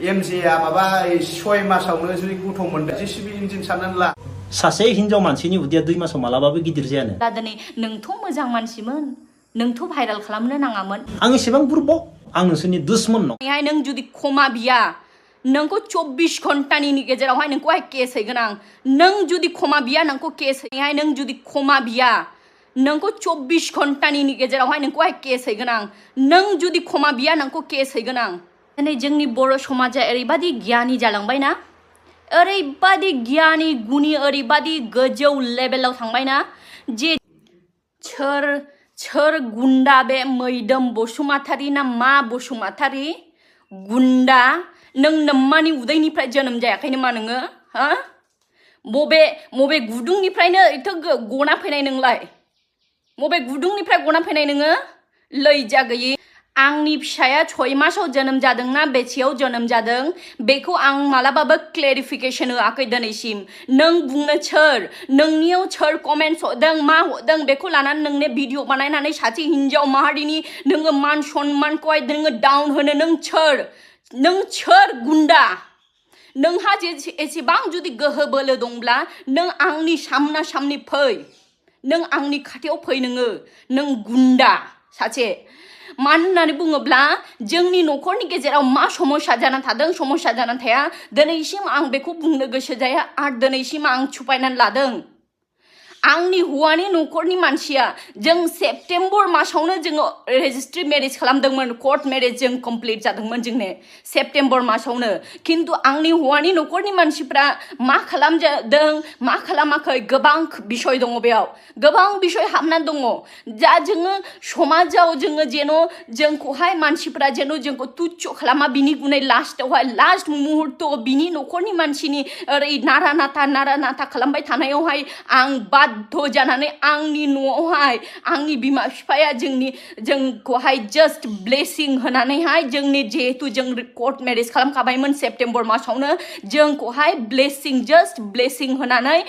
MJया माबा 6 मासावनो जुदि गथ' मोनदों जेसिबि इन्जिन साननानै ला सासे हिनजाव मानसिनि उदैया 2 मासाव मालाबाबो गिदिर जायानो दा दिनै नोंथ' मोजां मानसिमोन नोंथ' भाइराल खालामनो नाङामोन आं एसेबां बुरबक आं नोंसोरनि दुश्मन नङा नों जुदि क्षमा बिया नोंखौ 24 घन्टानि गेजेरावहाय नोंखौहाय केस हैगोन आं नों जुदि क्षमा बिया नोंखौ केस हैहाय नों जुदि क्षमा बिया नोंखौ 24 घन्टानि गेजेरावहाय नोंखौहाय केस हैगोन आं नों जुदि क्षमा बिया नोंखौ केस हैगोन आं दिनै जोंनि बर' समाजा ओरैबादि गियानि जालांबायना ओरैबादि गियानि गुनि ओरैबादि गोजौ लेभेलाव थांबायना जे सोर गुन्दा बे मैदोम बसुमतारी ना मा बसुमतारी गुन्दा नों नम्मानि उदैनिफ्राय जोनोम जायाखै नामा नोङो हा बबे गुदुंनिफ्रायनो एथ' गना फैनाय नोंलाय बबे गुदुंनिफ्राय गना फैनाय नोङो लैजा गैयि आंनि फिसाया 6 मासाव जोनोम जादों ना बेसेयाव जोनोम जादों बेखौ आं मालाबाबो क्लेरिफिकेशन होआखै दिनैसिम नों बुंनो सोर नोंनियाव सोर कमेन्ट्स हरदों मा हरदों बेखौ लानानै नोंने भिडिअ बानायनानै सासे हिनजाव माहारिनि नोङो मान सन्मानखौहाय नोङो डाउन होनो नों सोर गुन्दा नोंहा एसेबां जुदि गोहो बोलो दंब्ला नों आंनि सामना सामनि फै नों आंनि खाथियाव फै नों गुन्दा सासे मानो होननानै बुङोब्ला जोंनि न'खरनि गेजेराव मा समस्या जानानै थादों समस्या जानानै थाया दिनैसिम आं बेखौ बुंनो गोसो जाया आरो दिनैसिम आं छुपायनानै लादों आंनि हौवानि न'खरनि मानसिया जों सेप्टेम्बर मासावनो जोङो रेजिस्ट्रि मेरेज खालामदोंमोन कर्ट मेरेज जों कमप्लिट जादोंमोन जोंने सेप्टेम्बर मासावनो खिन्थु आंनि हौवानि न'खरनि मानसिफ्रा मा खालामदों मा खालामाखै गोबां बिषय दङ बेयाव गोबां बिषय हाबनानै दङ जा जोङो समाजाव जोङो जेन' जोंखौहाय मानसिफ्रा जेन' जोंखौ तुच्छ खालामा बिनि गुनै लास्ट मुहुर्त बिनि न'खरनि मानसिनि ओरै नारा नाथा खालामबाय थानायावहाय आं बाध्य जानानै आंनि न'आवहाय आंनि बिमा बिफाया जोंखौहाय जस्ट ब्लेसिं होनानैहाय जोंनि जिहेतु जों कर्ट मेरेज खालामखाबायमोन सेप्टेम्बर मासावनो जोंखौहाय जस्ट ब्लेसिं होनानै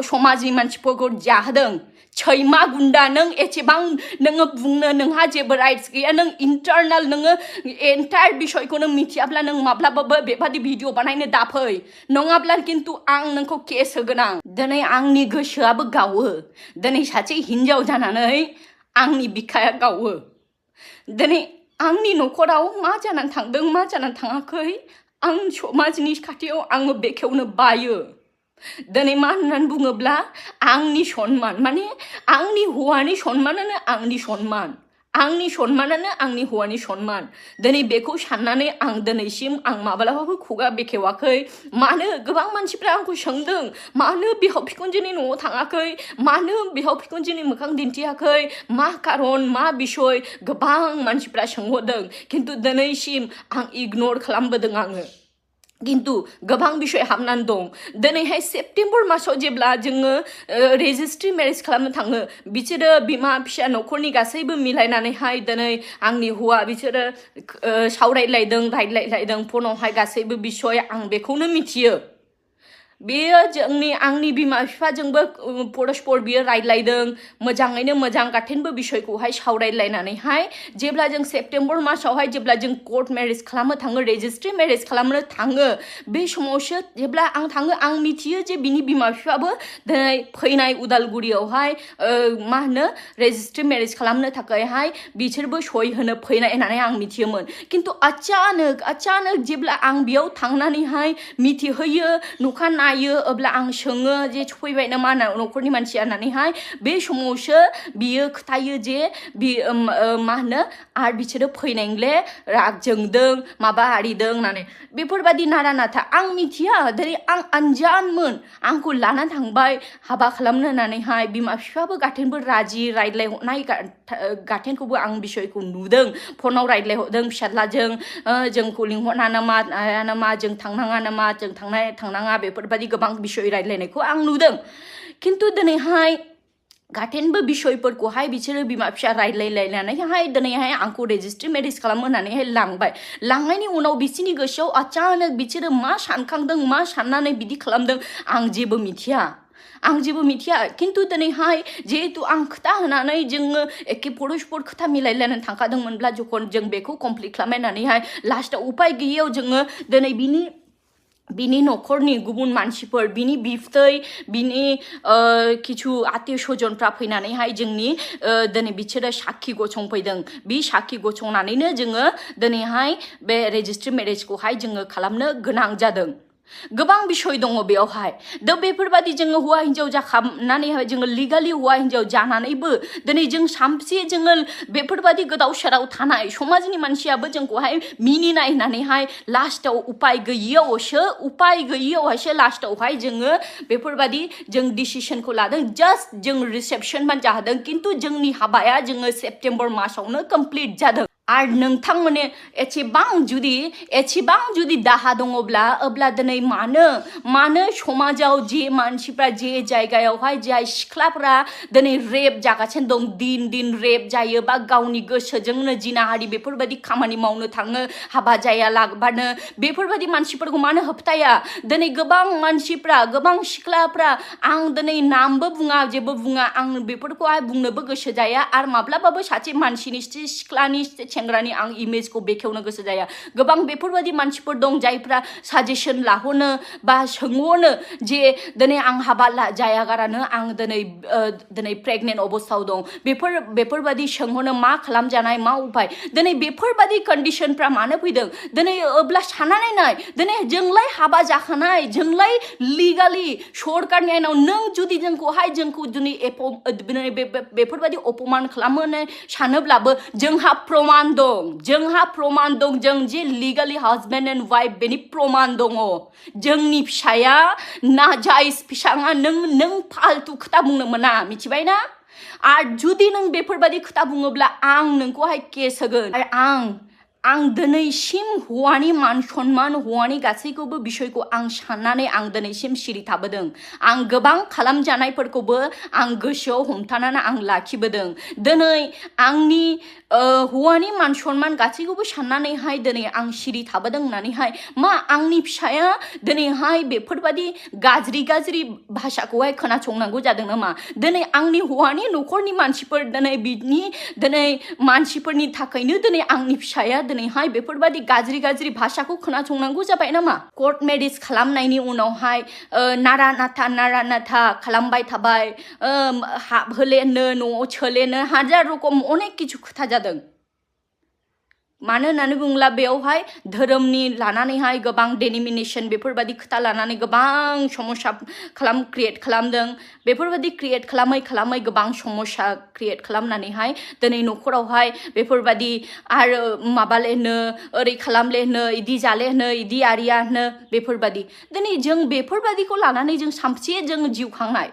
समाजनि मानसिफोरखौ जाहोदों सैमा गुन्दा नों एसेबां नोङो बुंनो नोंहा जेबो राइट्स गैया नों इन्टारनेल नोङो एन्टायर बिषयखौ नों मिथियाब्ला नों माब्लाबाबो बेबादि भिडिअ बानायनो दाफै नङाब्ला खिन्थु आं नोंखौ केस होगोन आं दिनै आंनि गोसोआबो गावो दिनै सासे हिनजाव जानानै आंनि बिखाया गावो दिनै आंनि न'खराव मा जानानै थांदों मा जानानै थाङाखै आं समाजनि खाथियाव आङो बेखेवनो बायो दिनै मा होननानै बुङोब्ला आंनि सन्मान माने आंनि हौवानि सन्मानानो आंनि सन्मानानो आंनि हौवानि सन्मान दिनै बेखौ साननानै आं दिनैसिम आं माब्लाबाबो खुगा बेखेवाखै मानो गोबां मानसिफ्रा आंखौ सोंदों मानो बिहाव बिखुनजोनि न'आव थाङाखै मानो बिहाव बिखुनजोनि मोखां दिन्थियाखै मा खारन मा बिषय गोबां मानसिफ्रा सोंहरदों खिन्थु दिनैसिम आं इगनर खालामबोदों आङो खिन्थु गोबां बिषय हाबनानै दं दिनैहाय सेप्टेम्बर मासाव जेब्ला जोङो रेजिस्ट्रि मेरेज खालामनो थाङो बिसोरो बिमा फिसा न'खरनि गासैबो मिलायनानैहाय दिनै आंनि हौवा बिसोरो रायज्लायदों फनावहाय गासैबो बिषय आं बेखौनो मिथियो बेयो आंनि बिमा बिफाजोंबो परस्पर बियो रायज्लायदों मोजाङैनो मोजां गाथेनबो बिषयखौहाय सावरायलायनानैहाय जेब्ला जों सेप्टेम्बर मासावहाय जेब्ला जों कर्ट मेरेज खालामनो थाङो रेजिस्ट्रि मेरेज खालामनो थाङो बे समावसो जेब्ला आं थाङो आं मिथियो जे बिनि बिमा बिफाबो दिनै फैनाय उदालगुरियावहाय मा होनो रेजिस्ट्रि मेरेज खालामनो थाखायहाय बिसोरबो सय होनो फैनाय होननानै आं मिथियोमोन खिन्थु अचानक जेब्ला आं बेयाव थांनानैहाय मिथिहोयो न'खा नायो अब्ला आं सोङो जे फैबाय नामा न'खरनि मानसिया होननानैहाय बे समावसो बियो खोथायो जे मा होनो आरो बिसोरो फैनायले राग जोंदों माबा आरिदों होननानै बेफोरबायदि नारा नाथा आं मिथिया दिनै आं आनजानमोन आंखौ लाना थांबाय हाबा खालामनो होननानैहाय बिमा बिफाबो गाथेनबो राजि रायज्लायहरनाय गाथेनखौबो आं बिषयखौ नुदों फनाव रायज्लायहरदों फिसाज्लाजों जोंखौ लिंहरना नामा जों थांनाङा नामा जों थांनाङा बेफोरबायदि गोबां बिषय रायज्लायनायखौ आं नुदों खिन्थु दिनैहाय गाथेनबो बिषयफोरखौहाय बिसोरो बिमा फिसा रायज्लायलायनानैहाय दिनैहाय आंखौ रेजिस्ट्रि मेरेज खालामो होननानैहाय लांनायनि उनाव बिसोरनि गोसोआव अचानक बिसोरो मा सानखांदों मा साननानै बिदि खालामदों आं जेबो मिथिया आं जेबो मिथिया किन्तु दिनैहाय जिहेतु आं खोथा होनानै जोङो एखे परस्पर खोथा मिलायलायनानै थांखादोंमोनब्ला जखन जों बेखौ कमप्लिट खालामनानैहाय लास्टआव उपाय गैयैयाव जोङो दिनै बिनि न'खरनि गुबुन मानसिफोर बिनि बिबथै बिनि किछु आत्मीय स्वजनफ्रा फैनानैहाय जोंनि दिनै बिसोरो साखि गसंफैदों बे साखि गसंनानैनो जोङो दिनैहाय बे रेजिस्ट्रि मेरेजखौहाय जोङो खालामनो गोनां जादों गोबां बिषय दङ बेयावहाय दा बेफोरबादि जोङो हौवा हिन्जाव जाखांनानैहाय जोङो लिगालि हौवा हिन्जाव जानानैबो दिनै जों सामसे जोङो बेफोरबादि गोदाव सोराव थानाय समाजनि मानसियाबो जोंखौहाय मिनिनाय होननानैहाय लास्टआव उपाय गैयैयावहायसो लास्टआवहाय जोङो बेफोरबादि जों डिसिसनखौ लादों जास्ट जों रिसेपसन मान जादों किन्तु जोंनि हाबाया जोङो सेप्तेम्बर मासावनो कमप्लिट जादों आरो नोंथांमोने एसेबां जुदि दाहा दङब्ला अब्ला दिनै मानो समाजाव जे मानसिफ्रा जे जायगायावहाय जाय सिख्लाफ्रा दिनै रेप जागासिनो दं दिन रेप जायो बा गावनि गोसोजोंनो जिनाहारि बेफोरबायदि खामानि मावनो थाङो हाबा जायालाबानो बेफोरबायदि मानसिफोरखौ मानो होबथाया दिनै गोबां मानसिफ्रा गोबां सिख्लाफ्रा आं दिनै नामबो बुङा जेबो बुङा आं बेफोरखौहाय बुंनोबो गोसो जाया आरो माब्लाबाबो सासे मानसिनि सिख्लानि सेंग्रानि आं इमेजखौ बेखेवनो गोसो जाया गोबां बेफोरबायदि मानसिफोर दं जायफ्रा साजेसन लाहरनो बा सोंहरनो जे दिनै आं हाबा जायागारानो आं दिनै प्रेगनेन्ट अबस्थायाव दं बेफोरबायदि सोंहरनो मा खालामजानाय मा उपाय दिनै बेफोरबायदि कन्डिशनफ्रा मानो फैदों दिनै अब्ला साननानै नाय दिनै जोंलाय हाबा जाखानाय जोंलाय लिगालि सरकारनि आयेनाव नों जुदि जोंखौ दिनै बेफोरबायदि अपमान खालामनो सानोब्लाबो जोंहा प्रमान दं जों जे लिगालि हाजबेन्ड एन्ड वाइफ बेनि प्रमान दङ जोंनि फिसाया नाजायज फिसाङा नों फालतु खोथा बुंनो मोना मिथिबायना आरो जुदि नों बेफोरबायदि खोथा बुङोब्ला आं नोंखौहाय केस होगोन आरो आं दिनैसिम हौवानि मान सन्मान हौवानि गासैखौबो बिसयखौ आं साननानै आं दिनैसिम सिरि थाबोदों आं गोबां खालामजानायफोरखौबो आं गोसोआव हमथानानै आं लाखिबोदों दिनै आंनि हौवानि मान सन्मान गासैखौबो साननानैहाय दिनै आं सिरि थाबोदों होननानैहाय मा आंनि फिसाया दिनैहाय बेफोरबायदि गाज्रि भाषाखौहाय खोनासंनांगौ जादों नामा दिनै आंनि हौवानि न'खरनि मानसिफोर दिनै मानसिफोरनि थाखायनो दिनै आंनि फिसाया दिनैहाय बेफोरबायदि गाज्रि भाषाखौ खोनासंनांगौ जाबाय नामा कर्ट मेरिज खालामनायनि उनावहाय नारा नाथा खालामबाय थाबाय हाबहोलेनो न'आव सोलेनो हाजार रकम अनेक किछु खोथा जादों मानो होननानै बुङोब्ला बेयावहाय धोरोमनि लानानैहाय गोबां डेनिमिनेशन बेफोरबायदि खोथा लानानै गोबां समस्या क्रिएट खालामदों बेफोरबायदि क्रिएट खालामै गोबां समस्या क्रिएट खालामनानैहाय दिनै न'खरावहाय बेफोरबायदि आरो माबालेनो ओरै खालामलेनो इदि जालेनो इदि आरियानो बेफोरबायदि दिनै जों बेफोरबायदिखौ लानानै जों सामसे जों जिउ खांनाय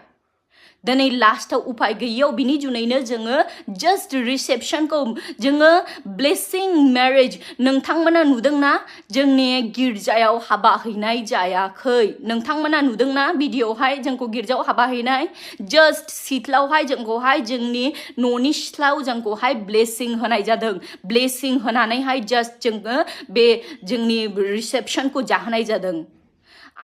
दिनै लास्टआव उपाय गैयैयाव बिनि जुनैनो जोङो जास्ट रिसेपसनखौ जोङो ब्लेसिं मेरेज नोंथांमोना नुदोंना जोंनि गिर्जायाव हाबा हैनाय जायाखै नोंथांमोना नुदोंना भिडिअ'आवहाय जोंखौ गिर्जायाव हाबा हैनाय जास्ट सिथ्लायावहाय जोंखौहाय जोंनि न'नि सिथ्लायाव जोंखौहाय ब्लेसिं होनाय जादों ब्लेसिं होनानैहाय जास्ट जोङो बे जोंनि रिसेपसनखौ जाहोनाय जादों